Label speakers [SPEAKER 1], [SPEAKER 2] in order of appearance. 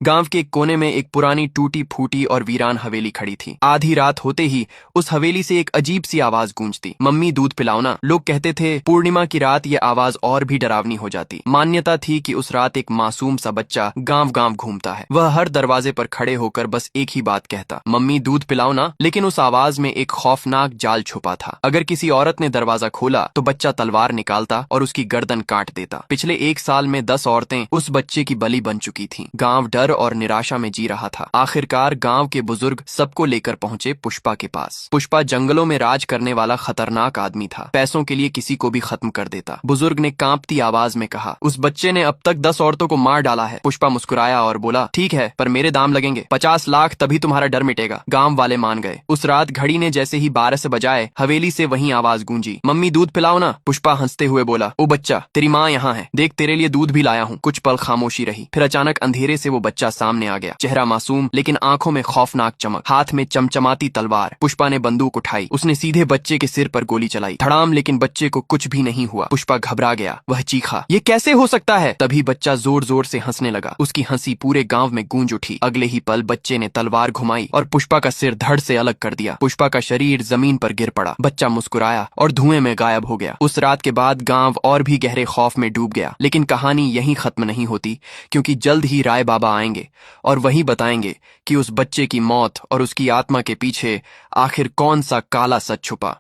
[SPEAKER 1] गांव के एक कोने में एक पुरानी टूटी फूटी और वीरान हवेली खड़ी थी। आधी रात होते ही उस हवेली से एक अजीब सी आवाज गूंजती, मम्मी दूध पिलाओ ना। लोग कहते थे पूर्णिमा की रात ये आवाज और भी डरावनी हो जाती। मान्यता थी कि उस रात एक मासूम सा बच्चा गांव गांव घूमता है। वह हर दरवाजे पर खड़े होकर बस एक ही बात कहता, मम्मी दूध पिलाओ ना। लेकिन उस आवाज में एक खौफनाक जाल छुपा था। अगर किसी औरत ने दरवाजा खोला तो बच्चा तलवार निकालता और उसकी गर्दन काट देता। पिछले 1 साल में 10 औरतें उस बच्चे की बलि बन चुकी थीं। गांव डर और निराशा में जी रहा था। आखिरकार गांव के बुजुर्ग सबको लेकर पहुंचे पुष्पा के पास। पुष्पा जंगलों में राज करने वाला खतरनाक आदमी था। पैसों के लिए किसी को भी खत्म कर देता। बुजुर्ग ने कांपती आवाज में कहा, उस बच्चे ने अब तक 10 औरतों को मार डाला है। पुष्पा मुस्कुराया और बोला, ठीक है, पर मेरे दाम लगेंगे 50 लाख, तभी तुम्हारा डर मिटेगा। गांव वाले मान गए। उस रात घड़ी ने जैसे ही 12 से बजाए, हवेली से वही आवाज गूंजी, मम्मी दूध पिलाओ ना। पुष्पा हंसते हुए बोला, ओ बच्चा, तेरी माँ यहाँ है, देख तेरे लिए दूध भी लाया हूँ। कुछ पल खामोशी रही, फिर अचानक अंधेरे से वो बच्चा सामने आ गया। चेहरा मासूम लेकिन आंखों में खौफनाक चमक, हाथ में चमचमाती तलवार। पुष्पा ने बंदूक उठाई, उसने सीधे बच्चे के सिर पर गोली चलाई। धड़ाम, लेकिन बच्चे को कुछ भी नहीं हुआ। पुष्पा घबरा गया, वह चीखा, ये कैसे हो सकता है। तभी बच्चा जोर जोर से हंसने लगा। उसकी हंसी पूरे गांव में गूंज उठी। अगले ही पल बच्चे ने तलवार घुमाई और पुष्पा का सिर धड़ से अलग कर दिया। पुष्पा का शरीर जमीन पर गिर पड़ा। बच्चा मुस्कुराया और धुएं में गायब हो गया। उस रात के बाद गांव और भी गहरे खौफ में डूब गया। लेकिन कहानी यहीं खत्म नहीं होती, क्योंकि जल्द ही राय बाबा आएंगे और वही बताएंगे कि उस बच्चे की मौत और उसकी आत्मा के पीछे आखिर कौन सा काला सच छुपा।